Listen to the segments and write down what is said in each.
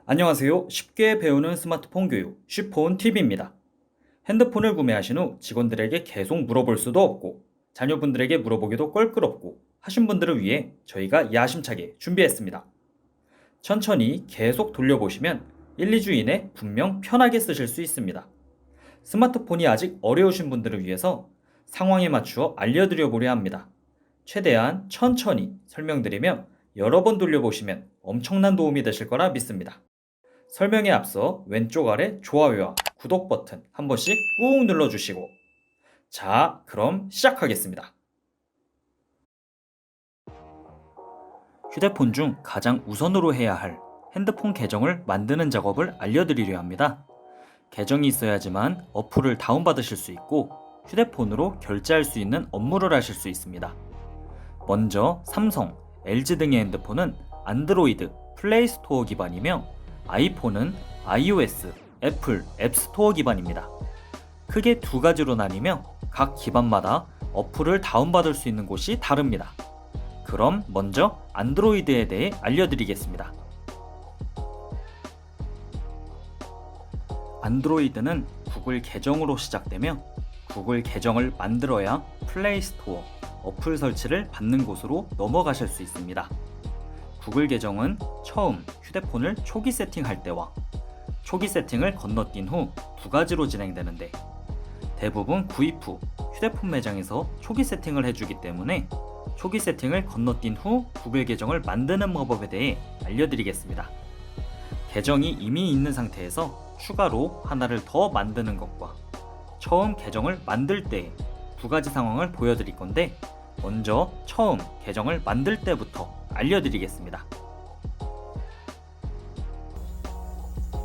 안녕하세요. 쉽게 배우는 스마트폰 교육 쉽폰 TV입니다. 핸드폰을 구매하신 후 직원들에게 계속 물어볼 수도 없고 자녀분들에게 물어보기도 껄끄럽고 하신 분들을 위해 저희가 야심차게 준비했습니다. 천천히 계속 돌려보시면 1, 2주 이내 분명 편하게 쓰실 수 있습니다. 스마트폰이 아직 어려우신 분들을 위해서 상황에 맞추어 알려드려 보려 합니다. 최대한 천천히 설명드리며 여러 번 돌려보시면 엄청난 도움이 되실 거라 믿습니다. 설명에 앞서 왼쪽 아래 좋아요와 구독 버튼 한 번씩 꾹 눌러주시고 자, 그럼 시작하겠습니다. 휴대폰 중 가장 우선으로 해야 할 핸드폰 계정을 만드는 작업을 알려드리려 합니다. 계정이 있어야지만 어플을 다운받으실 수 있고 휴대폰으로 결제할 수 있는 업무를 하실 수 있습니다. 먼저 삼성, LG 등의 핸드폰은 안드로이드, 플레이스토어 기반이며 아이폰은 iOS, 애플, 앱스토어 기반입니다. 크게 두 가지로 나뉘며 각 기반마다 어플을 다운받을 수 있는 곳이 다릅니다. 그럼 먼저 안드로이드에 대해 알려드리겠습니다. 안드로이드는 구글 계정으로 시작되며 구글 계정을 만들어야 플레이스토어, 어플 설치를 받는 곳으로 넘어가실 수 있습니다. 구글 계정은 처음 휴대폰을 초기 세팅할 때와 초기 세팅을 건너뛴 후 두 가지로 진행되는데 대부분 구입 후 휴대폰 매장에서 초기 세팅을 해주기 때문에 초기 세팅을 건너뛴 후 구글 계정을 만드는 방법에 대해 알려드리겠습니다. 계정이 이미 있는 상태에서 추가로 하나를 더 만드는 것과 처음 계정을 만들 때의 두 가지 상황을 보여드릴 건데 먼저 처음 계정을 만들 때부터 알려드리겠습니다.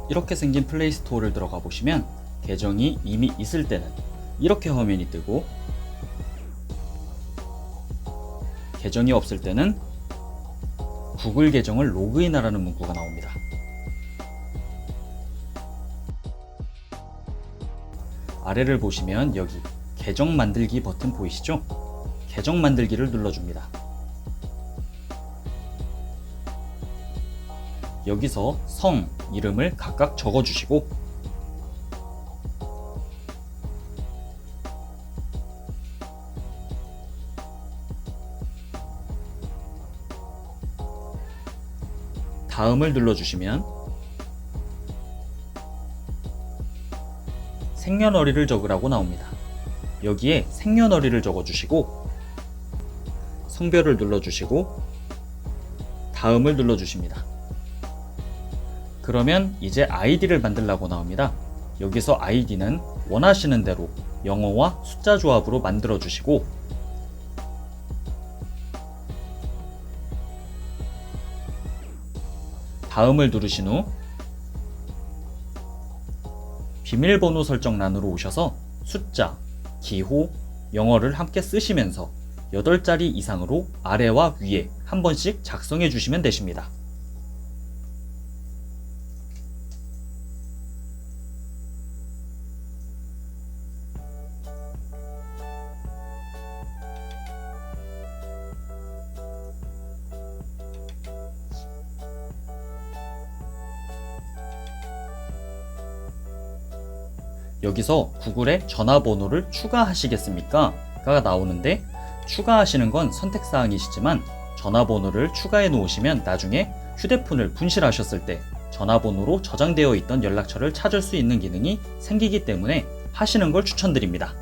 이렇게 생긴 플레이스토어를 들어가 보시면 계정이 이미 있을 때는 이렇게 화면이 뜨고 계정이 없을 때는 구글 계정을 로그인하라는 문구가 나옵니다. 아래를 보시면 여기 계정 만들기 버튼 보이시죠? 계정 만들기를 눌러줍니다. 여기서 성, 이름을 각각 적어주시고 다음을 눌러주시면 생년월일을 적으라고 나옵니다. 여기에 생년월일을 적어주시고 성별을 눌러주시고 다음을 눌러주십니다. 그러면 이제 아이디를 만들라고 나옵니다. 여기서 아이디는 원하시는 대로 영어와 숫자 조합으로 만들어 주시고 다음을 누르신 후 비밀번호 설정란으로 오셔서 숫자, 기호, 영어를 함께 쓰시면서 8자리 이상으로 아래와 위에 한 번씩 작성해 주시면 되십니다. 여기서 구글에 전화번호를 추가하시겠습니까? 가 나오는데 추가하시는 건 선택사항이시지만 전화번호를 추가해 놓으시면 나중에 휴대폰을 분실하셨을 때 전화번호로 저장되어 있던 연락처를 찾을 수 있는 기능이 생기기 때문에 하시는 걸 추천드립니다.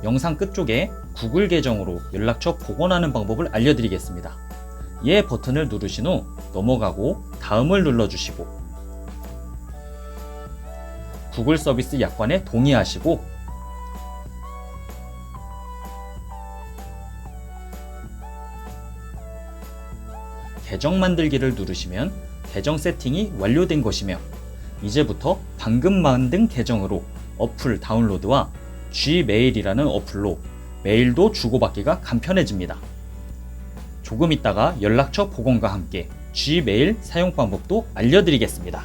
영상 끝쪽에 구글 계정으로 연락처 복원하는 방법을 알려드리겠습니다. 예 버튼을 누르신 후 넘어가고 다음을 눌러주시고 구글 서비스 약관에 동의하시고 계정 만들기를 누르시면 계정 세팅이 완료된 것이며 이제부터 방금 만든 계정으로 어플 다운로드와 G메일이라는 어플로 메일도 주고받기가 간편해집니다. 조금 있다가 연락처 복원과 함께 G메일 사용 방법도 알려드리겠습니다.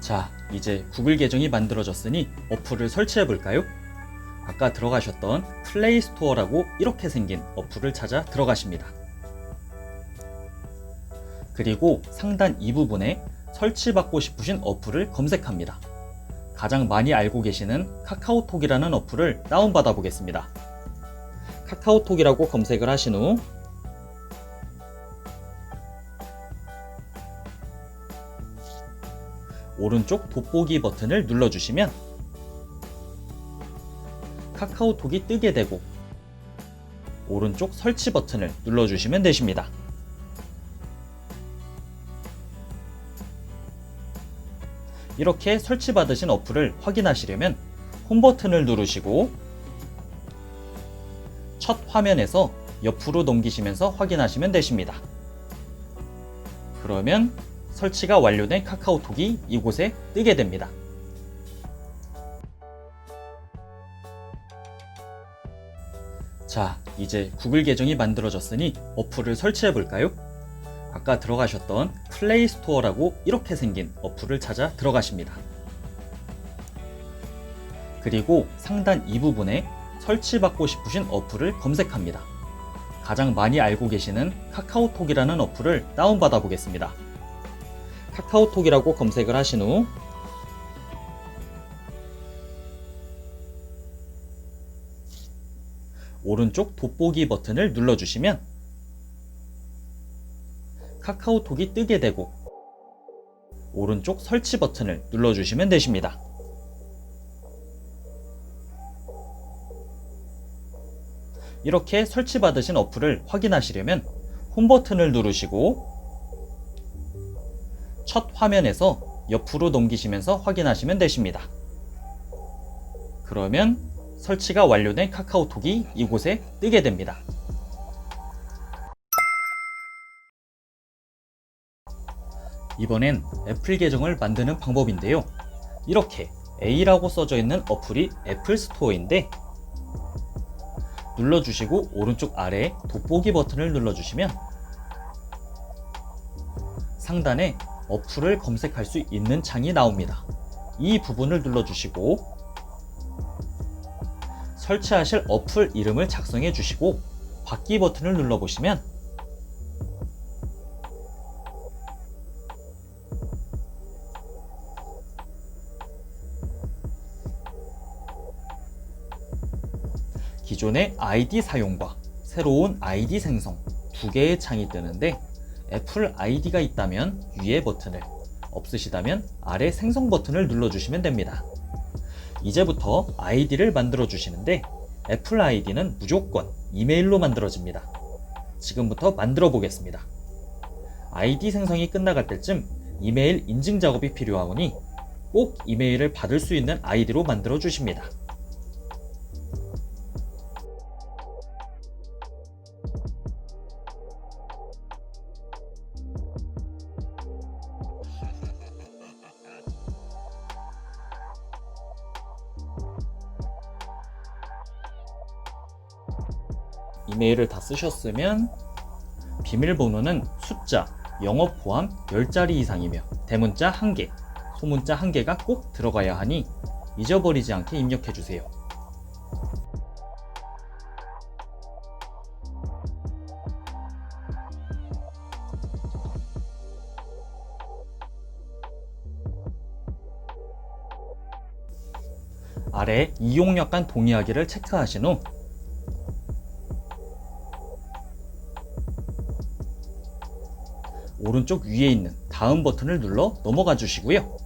자, 이제 구글 계정이 만들어졌으니 어플을 설치해 볼까요? 아까 들어가셨던 플레이 스토어라고 이렇게 생긴 어플을 찾아 들어가십니다. 그리고 상단 이 부분에 설치받고 싶으신 어플을 검색합니다. 가장 많이 알고 계시는 카카오톡이라는 어플을 다운받아 보겠습니다. 카카오톡이라고 검색을 하신 후 오른쪽 돋보기 버튼을 눌러주시면 카카오톡이 뜨게 되고 오른쪽 설치 버튼을 눌러주시면 되십니다. 이렇게 설치받으신 어플을 확인하시려면 홈 버튼을 누르시고 첫 화면에서 옆으로 넘기시면서 확인하시면 되십니다. 그러면 설치가 완료된 카카오톡이 이곳에 뜨게 됩니다. 자, 이제 구글 계정이 만들어졌으니 어플을 설치해 볼까요? 아까 들어가셨던 플레이 스토어라고 이렇게 생긴 어플을 찾아 들어가십니다. 그리고 상단 이 부분에 설치받고 싶으신 어플을 검색합니다. 가장 많이 알고 계시는 카카오톡이라는 어플을 다운받아 보겠습니다. 카카오톡이라고 검색을 하신 후 오른쪽 돋보기 버튼을 눌러주시면 카카오톡이 뜨게 되고 오른쪽 설치 버튼을 눌러주시면 되십니다. 이렇게 설치받으신 어플을 확인하시려면 홈 버튼을 누르시고 첫 화면에서 옆으로 넘기시면서 확인하시면 되십니다. 그러면 설치가 완료된 카카오톡이 이곳에 뜨게 됩니다. 이번엔 애플 계정을 만드는 방법인데요. 이렇게 A라고 써져 있는 어플이 애플 스토어인데 눌러주시고 오른쪽 아래에 돋보기 버튼을 눌러주시면 상단에 어플을 검색할 수 있는 창이 나옵니다. 이 부분을 눌러주시고 설치하실 어플 이름을 작성해 주시고 받기 버튼을 눌러보시면 기존의 아이디 사용과 새로운 아이디 생성 두 개의 창이 뜨는데 애플 아이디가 있다면 위에 버튼을, 없으시다면 아래 생성 버튼을 눌러주시면 됩니다. 이제부터 아이디를 만들어 주시는데 애플 아이디는 무조건 이메일로 만들어집니다. 지금부터 만들어 보겠습니다. 아이디 생성이 끝나갈 때쯤 이메일 인증 작업이 필요하오니 꼭 이메일을 받을 수 있는 아이디로 만들어 주십니다. 이메일을 다 쓰셨으면 비밀번호는 숫자, 영어 포함 10자리 이상이며 대문자 1개, 소문자 1개가 꼭 들어가야 하니 잊어버리지 않게 입력해주세요. 아래 이용력 간 동의하기를 체크하신 후 오른쪽 위에 있는 다음 버튼을 눌러 넘어가 주시고요.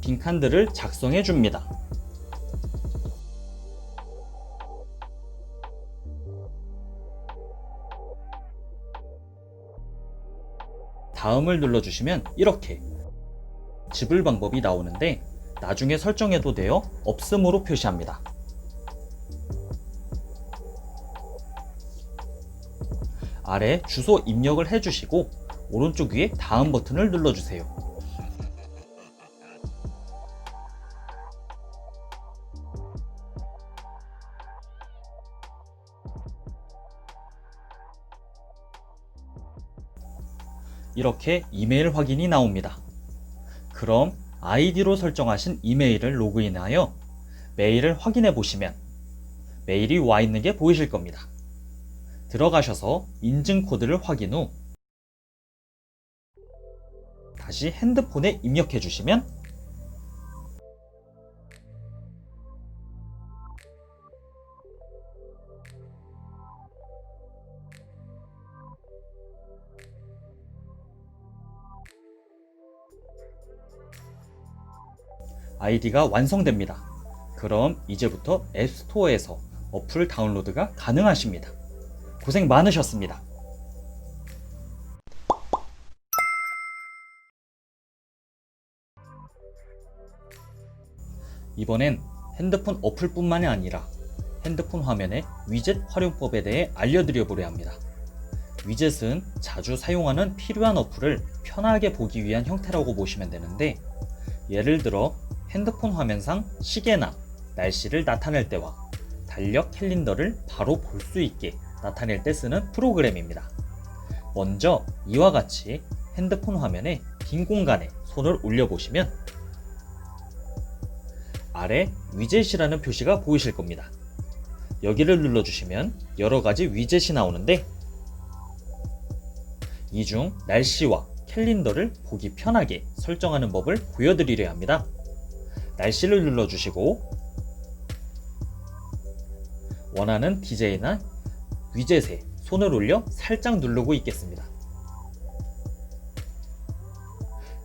빈칸들을 작성해 줍니다. 다음을 눌러주시면 이렇게 지불 방법이 나오는데 나중에 설정해도 되어 없음으로 표시합니다. 아래 주소 입력을 해주시고 오른쪽 위에 다음 버튼을 눌러주세요. 이렇게 이메일 확인이 나옵니다. 그럼 아이디로 설정하신 이메일을 로그인하여 메일을 확인해 보시면 메일이 와 있는 게 보이실 겁니다. 들어가셔서 인증 코드를 확인 후 다시 핸드폰에 입력해 주시면 아이디가 완성됩니다. 그럼 이제부터 앱스토어에서 어플 다운로드가 가능하십니다. 고생 많으셨습니다. 이번엔 핸드폰 어플뿐만이 아니라 핸드폰 화면의 위젯 활용법에 대해 알려드려 합니다. 위젯은 자주 사용하는 필요한 어플을 편하게 보기 위한 형태라고 보시면 되는데, 예를 들어 핸드폰 화면상 시계나 날씨를 나타낼 때와 달력 캘린더를 바로 볼 수 있게 나타낼 때 쓰는 프로그램입니다. 먼저 이와 같이 핸드폰 화면의 빈 공간에 손을 올려보시면 아래 위젯이라는 표시가 보이실 겁니다. 여기를 눌러주시면 여러가지 위젯이 나오는데, 이 중 날씨와 캘린더를 보기 편하게 설정하는 법을 보여드리려 합니다. 날씨를 눌러주시고 원하는 DJ나 위젯에 손을 올려 살짝 누르고 있겠습니다.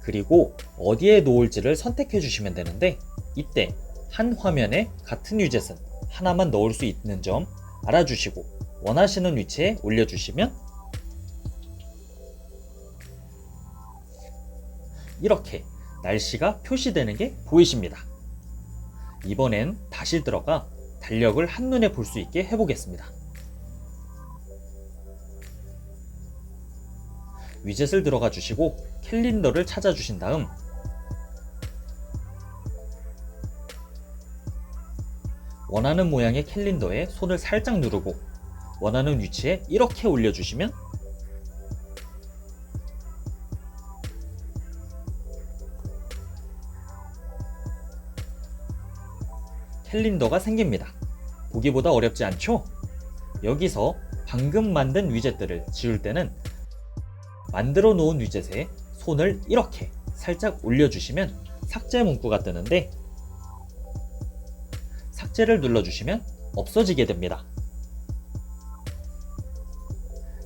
그리고 어디에 놓을지를 선택해 주시면 되는데, 이때 한 화면에 같은 위젯은 하나만 넣을 수 있는 점 알아주시고 원하시는 위치에 올려주시면 이렇게 날씨가 표시되는 게 보이십니다. 이번엔 다시 들어가 달력을 한눈에 볼 수 있게 해보겠습니다. 위젯을 들어가 주시고 캘린더를 찾아 주신 다음 원하는 모양의 캘린더에 손을 살짝 누르고 원하는 위치에 이렇게 올려주시면 캘린더가 생깁니다. 보기보다 어렵지 않죠? 여기서 방금 만든 위젯들을 지울 때는 만들어 놓은 위젯에 손을 이렇게 살짝 올려주시면 삭제 문구가 뜨는데, 삭제를 눌러주시면 없어지게 됩니다.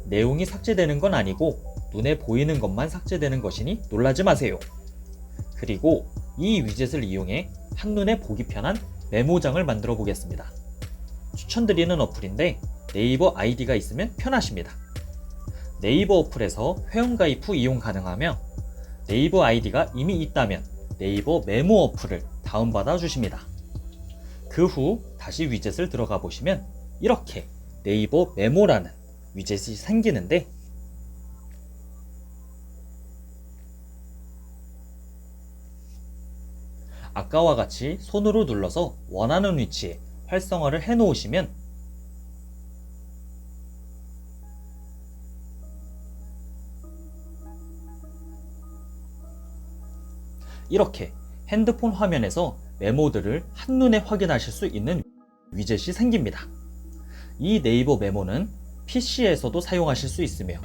내용이 삭제되는 건 아니고 눈에 보이는 것만 삭제되는 것이니 놀라지 마세요. 그리고 이 위젯을 이용해 한눈에 보기 편한 메모장을 만들어 보겠습니다. 추천드리는 어플인데 네이버 아이디가 있으면 편하십니다. 네이버 어플에서 회원가입 후 이용 가능하며, 네이버 아이디가 이미 있다면 네이버 메모 어플을 다운받아 주십니다. 그 후 다시 위젯을 들어가 보시면 이렇게 네이버 메모라는 위젯이 생기는데, 아까와 같이 손으로 눌러서 원하는 위치에 활성화를 해 놓으시면 이렇게 핸드폰 화면에서 메모들을 한눈에 확인하실 수 있는 위젯이 생깁니다. 이 네이버 메모는 PC에서도 사용하실 수 있으며,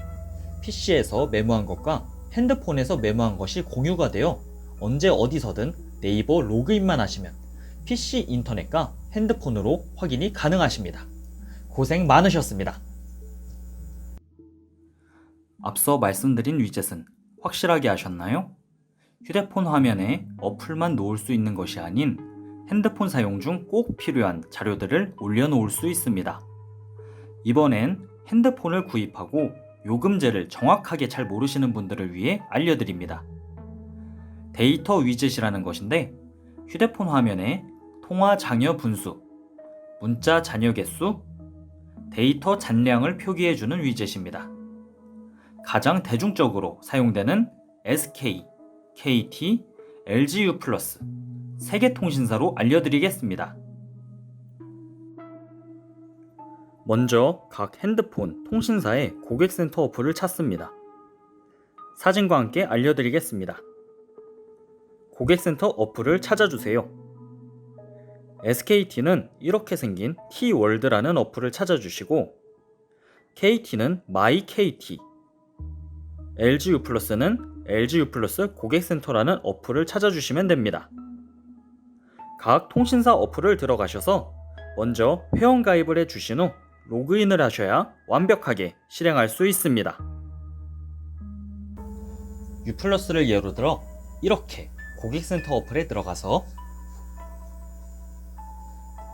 PC에서 메모한 것과 핸드폰에서 메모한 것이 공유가 되어 언제 어디서든 네이버 로그인만 하시면 PC 인터넷과 핸드폰으로 확인이 가능하십니다. 고생 많으셨습니다. 앞서 말씀드린 위젯은 확실하게 하셨나요? 휴대폰 화면에 어플만 놓을 수 있는 것이 아닌 핸드폰 사용 중 꼭 필요한 자료들을 올려놓을 수 있습니다. 이번엔 핸드폰을 구입하고 요금제를 정확하게 잘 모르시는 분들을 위해 알려드립니다. 데이터 위젯이라는 것인데, 휴대폰 화면에 통화 잔여 분수, 문자 잔여 개수, 데이터 잔량을 표기해주는 위젯입니다. 가장 대중적으로 사용되는 SK, KT, LGU+, 3개 통신사로 알려드리겠습니다. 먼저 각 핸드폰 통신사의 고객센터 어플을 찾습니다. 사진과 함께 알려드리겠습니다. 고객센터 어플을 찾아주세요. SKT는 이렇게 생긴 T월드라는 어플을 찾아주시고, KT는 MyKT, LGU+는 LGU+ 고객센터라는 어플을 찾아주시면 됩니다. 각 통신사 어플을 들어가셔서 먼저 회원가입을 해주신 후 로그인을 하셔야 완벽하게 실행할 수 있습니다. U+를 예로 들어 이렇게 고객센터 어플에 들어가서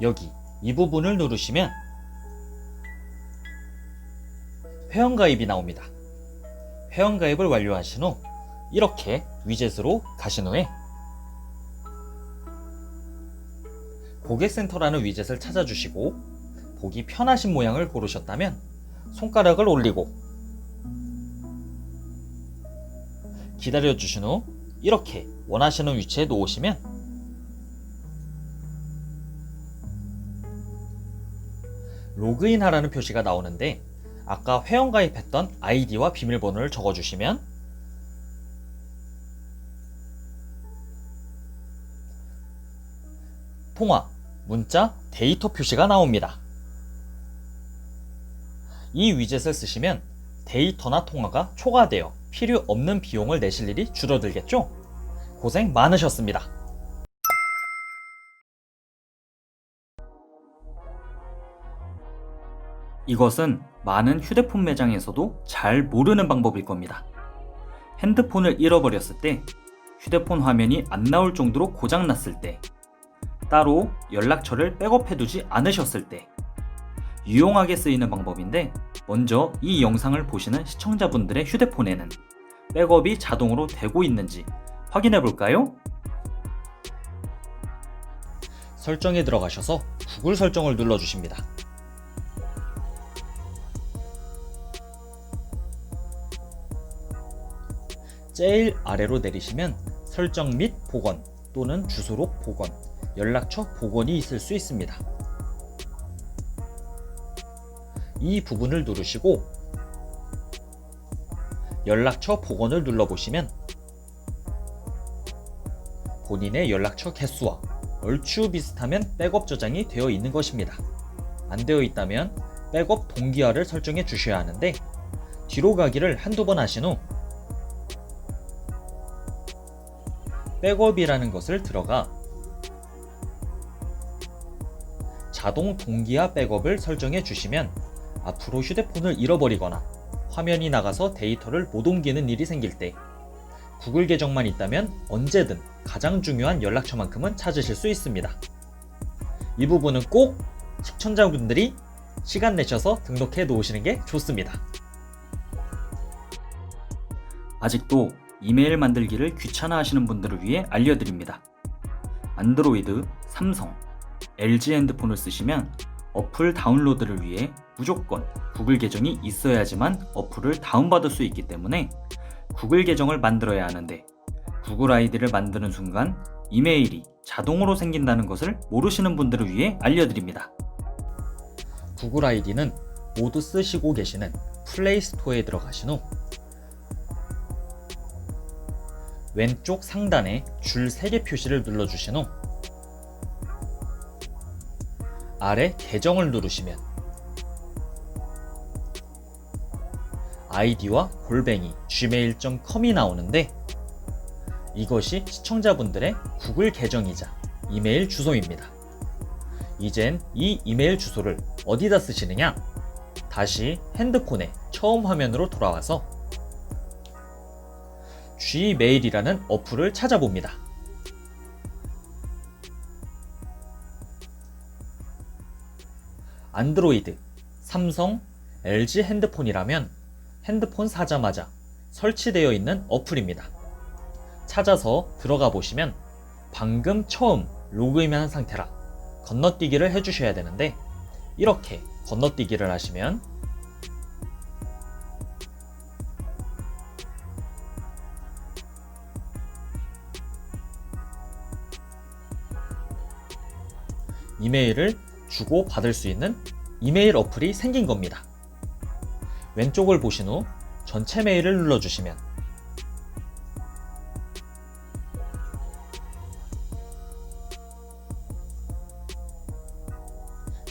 여기 이 부분을 누르시면 회원가입이 나옵니다. 회원가입을 완료하신 후 이렇게 위젯으로 가신 후에 고객센터라는 위젯을 찾아주시고 보기 편하신 모양을 고르셨다면 손가락을 올리고 기다려주신 후 이렇게 원하시는 위치에 놓으시면 로그인 하라는 표시가 나오는데, 아까 회원가입했던 아이디와 비밀번호를 적어주시면 통화, 문자, 데이터 표시가 나옵니다. 이 위젯을 쓰시면 데이터나 통화가 초과되어 필요 없는 비용을 내실 일이 줄어들겠죠? 고생 많으셨습니다. 이것은 많은 휴대폰 매장에서도 잘 모르는 방법일 겁니다. 핸드폰을 잃어버렸을 때, 휴대폰 화면이 안 나올 정도로 고장났을 때, 따로 연락처를 백업해두지 않으셨을 때 유용하게 쓰이는 방법인데, 먼저 이 영상을 보시는 시청자분들의 휴대폰에는 백업이 자동으로 되고 있는지 확인해 볼까요? 설정에 들어가셔서 구글 설정을 눌러주십니다. 제일 아래로 내리시면 설정 및 복원 또는 주소록 복원, 연락처 복원이 있을 수 있습니다. 이 부분을 누르시고 연락처 복원을 눌러보시면 본인의 연락처 개수와 얼추 비슷하면 백업 저장이 되어 있는 것입니다. 안 되어 있다면 백업 동기화를 설정해 주셔야 하는데, 뒤로 가기를 한두 번 하신 후 백업이라는 것을 들어가 자동 동기화 백업을 설정해 주시면 앞으로 휴대폰을 잃어버리거나 화면이 나가서 데이터를 못 옮기는 일이 생길 때 구글 계정만 있다면 언제든 가장 중요한 연락처만큼은 찾으실 수 있습니다. 이 부분은 꼭 시청자분들이 시간 내셔서 등록해 놓으시는 게 좋습니다. 아직도 이메일 만들기를 귀찮아 하시는 분들을 위해 알려드립니다. 안드로이드, 삼성, LG 핸드폰을 쓰시면 어플 다운로드를 위해 무조건 구글 계정이 있어야지만 어플을 다운받을 수 있기 때문에 구글 계정을 만들어야 하는데, 구글 아이디를 만드는 순간 이메일이 자동으로 생긴다는 것을 모르시는 분들을 위해 알려드립니다. 구글 아이디는 모두 쓰시고 계시는 플레이 스토어에 들어가신 후 왼쪽 상단에 줄 3개 표시를 눌러주신 후 아래 계정을 누르시면 아이디와 골뱅이 gmail.com이 나오는데, 이것이 시청자분들의 구글 계정이자 이메일 주소입니다. 이젠 이 이메일 주소를 어디다 쓰시느냐? 다시 핸드폰의 처음 화면으로 돌아와서 Gmail이라는 어플을 찾아봅니다. 안드로이드, 삼성, LG 핸드폰이라면 핸드폰 사자마자 설치되어 있는 어플입니다. 찾아서 들어가 보시면 방금 처음 로그인한 상태라 건너뛰기를 해주셔야 되는데, 이렇게 건너뛰기를 하시면 이메일을 주고 받을 수 있는 이메일 어플이 생긴 겁니다. 왼쪽을 보신 후 전체 메일을 눌러주시면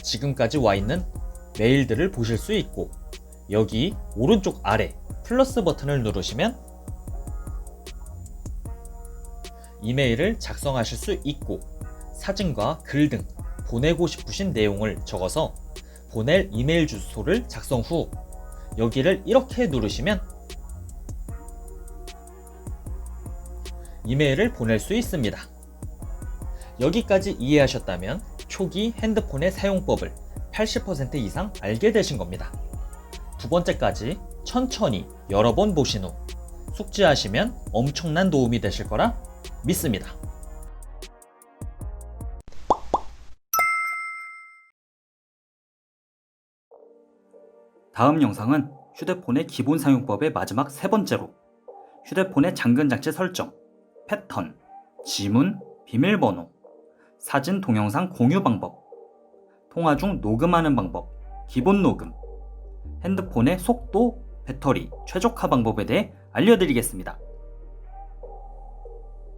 지금까지 와 있는 메일들을 보실 수 있고, 여기 오른쪽 아래 플러스 버튼을 누르시면 이메일을 작성하실 수 있고, 사진과 글 등 보내고 싶으신 내용을 적어서 보낼 이메일 주소를 작성 후 여기를 이렇게 누르시면 이메일을 보낼 수 있습니다. 여기까지 이해하셨다면 초기 핸드폰의 사용법을 80% 이상 알게 되신 겁니다. 두 번째까지 천천히 여러 번 보신 후 숙지하시면 엄청난 도움이 되실 거라 믿습니다. 다음 영상은 휴대폰의 기본 사용법의 마지막 세 번째로 휴대폰의 잠금 장치 설정, 패턴, 지문, 비밀번호, 사진 동영상 공유 방법, 통화 중 녹음하는 방법, 기본 녹음, 핸드폰의 속도, 배터리, 최적화 방법에 대해 알려드리겠습니다.